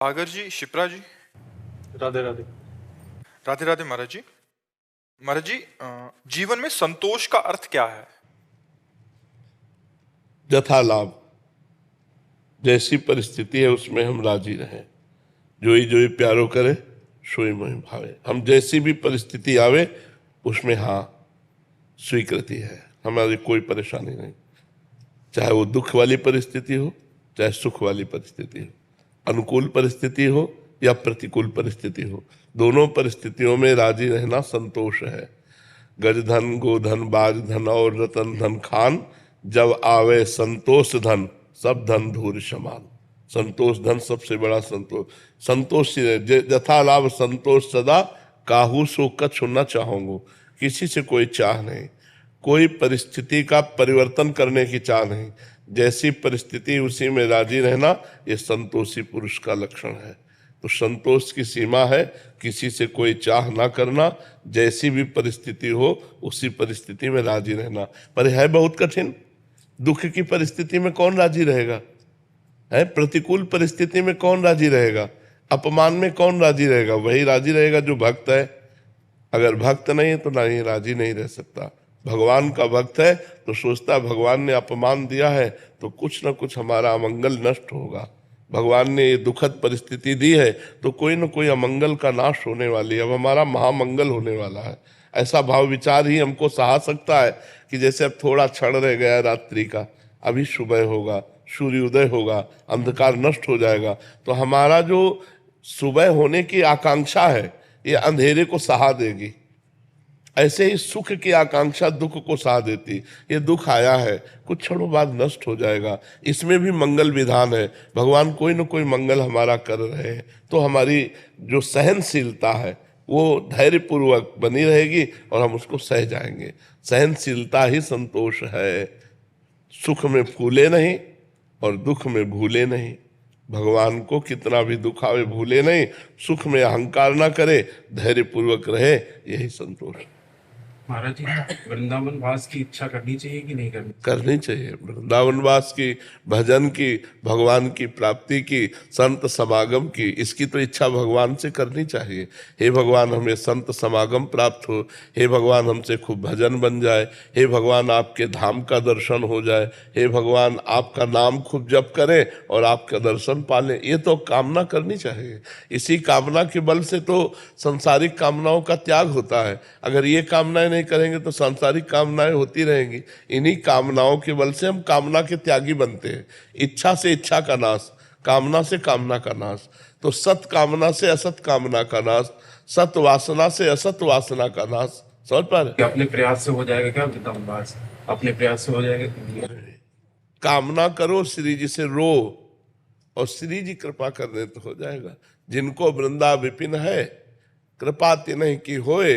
सागर जी, शिप्रा जी, राधे राधे। राधे राधे महाराज जी। महाराज जी, जीवन में संतोष का अर्थ क्या है? यथा लाभ, जैसी परिस्थिति है उसमें हम राजी रहें। जोई प्यारो करे सोई मोहि भावे। हम जैसी भी परिस्थिति आवे उसमें हाँ स्वीकृति है, हमारी कोई परेशानी नहीं। चाहे वो दुख वाली परिस्थिति हो, चाहे सुख वाली परिस्थिति हो, अनुकूल परिस्थिति हो या प्रतिकूल परिस्थिति हो, दोनों परिस्थितियों में राजी रहना संतोष है। गज धन गोधन बाज धन और रतन धन खान, जब आवे संतोष धन सब धन धूर समान। संतोष धन सबसे बड़ा संतोष। संतोष यथा लाभ संतोष सदा, काहू सो कछु न चाहूंगो। किसी से कोई चाह नहीं, कोई परिस्थिति का परिवर्तन करने की चाह नहीं। जैसी परिस्थिति उसी में राजी रहना, ये संतोषी पुरुष का लक्षण है। तो संतोष की सीमा है किसी से कोई चाह ना करना, जैसी भी परिस्थिति हो उसी परिस्थिति में राजी रहना। पर है बहुत कठिन। दुख की परिस्थिति में कौन राजी रहेगा? है प्रतिकूल परिस्थिति में कौन राजी रहेगा? अपमान में कौन राजी रहेगा? वही राजी रहेगा जो भक्त है। अगर भक्त नहीं है तो नहीं, राजी नहीं रह सकता। भगवान का भक्त है तो सोचता भगवान ने अपमान दिया है तो कुछ ना कुछ हमारा अमंगल नष्ट होगा। भगवान ने ये दुखद परिस्थिति दी है तो कोई ना कोई अमंगल का नाश होने वाली है, अब हमारा महामंगल होने वाला है। ऐसा भाव विचार ही हमको सहा सकता है कि जैसे अब थोड़ा क्षण रह गया रात्रि का, अभी सुबह होगा, सूर्योदय होगा, अंधकार नष्ट हो जाएगा। तो हमारा जो सुबह होने की आकांक्षा है ये अंधेरे को सहा देगी। ऐसे ही सुख की आकांक्षा दुख को सहा देती। ये दुख आया है, कुछ क्षणों बाद नष्ट हो जाएगा, इसमें भी मंगल विधान है। भगवान कोई न कोई मंगल हमारा कर रहे हैं। तो हमारी जो सहनशीलता है वो धैर्यपूर्वक बनी रहेगी और हम उसको सह जाएंगे। सहनशीलता ही संतोष है। सुख में फूले नहीं और दुख में भूले नहीं। भगवान को कितना भी दुख आवे भूले नहीं, सुख में अहंकार ना करे, धैर्यपूर्वक रहे, यही संतोष। महाराज जी, वृंदावन वास की इच्छा करनी चाहिए कि नहीं करनी? करनी चाहिए। वृंदावन वास की, भजन की, भगवान की प्राप्ति की, संत समागम की, इसकी तो इच्छा भगवान से करनी चाहिए। हे भगवान हमें संत समागम प्राप्त हो, हे भगवान हमसे खूब भजन बन जाए, हे भगवान आपके धाम का दर्शन हो जाए, हे भगवान आपका नाम खूब जप करें और आपका दर्शन पालें। ये तो कामना करनी चाहिए। इसी कामना के बल से तो सांसारिक कामनाओं का त्याग होता है। अगर ये कामनाएं नहीं करेंगे तो सांसारिक कामनाएं होती रहेंगी। इन्हीं कामनाओं के बल से हम कामना के त्यागी बनते हैं। इच्छा से इच्छा का नाश, कामना से कामना का नाश। तो सत कामना से असत कामना का नाश, सत वासना से असत वासना का नाश। समझ पा रहे? अपने प्रयास से हो जाएगा क्या वृंदावन वास? अपने प्रयास से हो जाएगा? कामना करो, श्री जी से रो और श्री जी कृपा कर दे तो हो जाएगा। जिनको वृंदा विपिन है, कृपा तिन्हि की होए,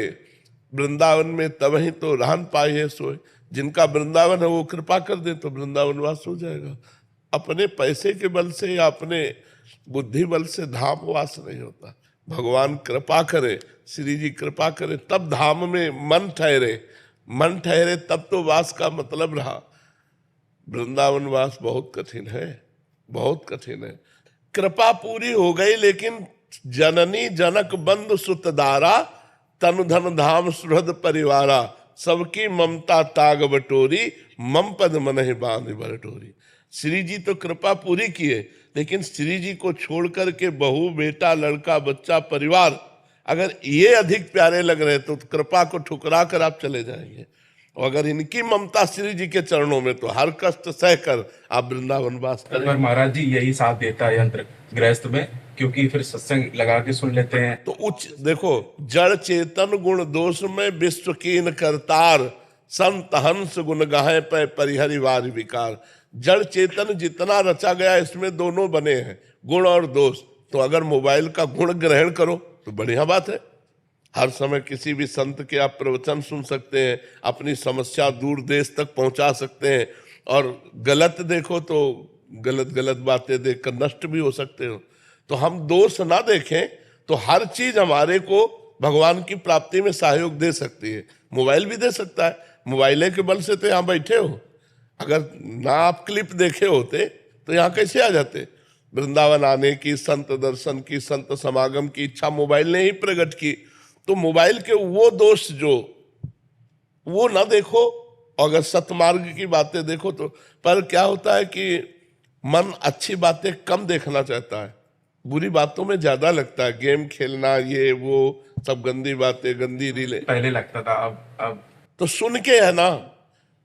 वृंदावन में तब ही तो रहन पाए सोए। जिनका वृंदावन है वो कृपा कर दे तो वृंदावन वास हो जाएगा। अपने पैसे के बल से या अपने बुद्धि बल से धाम वास नहीं होता। भगवान कृपा करे, श्री जी कृपा करे, तब धाम में मन ठहरे। मन ठहरे तब तो वास का मतलब रहा। वृंदावन वास बहुत कठिन है, बहुत कठिन है। कृपा पूरी हो गई लेकिन जननी जनक बंधु सुतदारा, तनु धन धाम सुहृद परिवारा, सबकी ममता ताग बटोरी, मम पद मनहि बांध बरटोरी। श्री जी तो कृपा पूरी किए लेकिन श्री जी को छोड़ करके बहू बेटा लड़का बच्चा परिवार अगर ये अधिक प्यारे लग रहे तो कृपा को ठुकरा कर आप चले जाएंगे। और अगर इनकी ममता श्री जी के चरणों में तो हर कष्ट सहकर आप वृंदावन वास करें। महाराज जी यही साथ देता है यंत्र गृहस्थ में, क्योंकि फिर सत्संग लगा के सुन लेते हैं। तो उच्च देखो, जड़ चेतन गुण दोष में विश्व कीन करतार, संत हंस गुण गाहे पे परिहरिवार विकार। जड़ चेतन जितना रचा गया इसमें दोनों बने हैं, गुण और दोष। तो अगर मोबाइल का गुण ग्रहण करो तो बढ़िया बात है। हर समय किसी भी संत के आप प्रवचन सुन सकते हैं, अपनी समस्या दूर देश तक पहुंचा सकते हैं। और गलत देखो तो गलत गलत बातें देखकर नष्ट भी हो सकते हो। तो हम दोष ना देखें तो हर चीज हमारे को भगवान की प्राप्ति में सहयोग दे सकती है। मोबाइल भी दे सकता है। मोबाइल के बल से तो यहाँ बैठे हो। अगर ना आप क्लिप देखे होते तो यहाँ कैसे आ जाते? वृंदावन आने की, संत दर्शन की, संत समागम की इच्छा मोबाइल ने ही प्रकट की। तो मोबाइल के वो दोष जो वो ना देखो, अगर सतमार्ग की बातें देखो तो। पर क्या होता है कि मन अच्छी बातें कम देखना चाहता है, बुरी बातों में ज्यादा लगता है। गेम खेलना, ये वो सब गंदी बातें, गंदी रीलें पहले लगता था, अब तो सुन के है ना।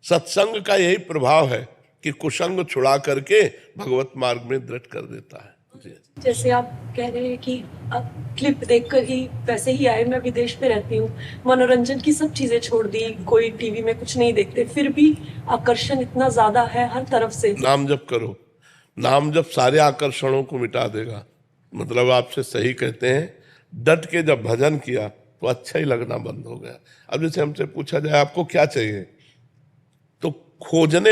सत्संग का यही प्रभाव है कि कुसंग छुड़ा करके भगवत मार्ग में दृढ़ कर देता है। जी। जैसे आप कह रहे हैं कि आप क्लिप देखकर ही वैसे ही आए, मैं विदेश में रहती हूँ, मनोरंजन की सब चीजें छोड़ दी, कोई टीवी में कुछ नहीं देखते, फिर भी आकर्षण इतना ज्यादा है हर तरफ से। नाम जप करो, नाम जप सारे आकर्षणों को मिटा देगा। मतलब आपसे सही कहते हैं, डट के जब भजन किया तो अच्छा ही लगना बंद हो गया। अब जैसे हमसे पूछा जाए आपको क्या चाहिए, तो खोजने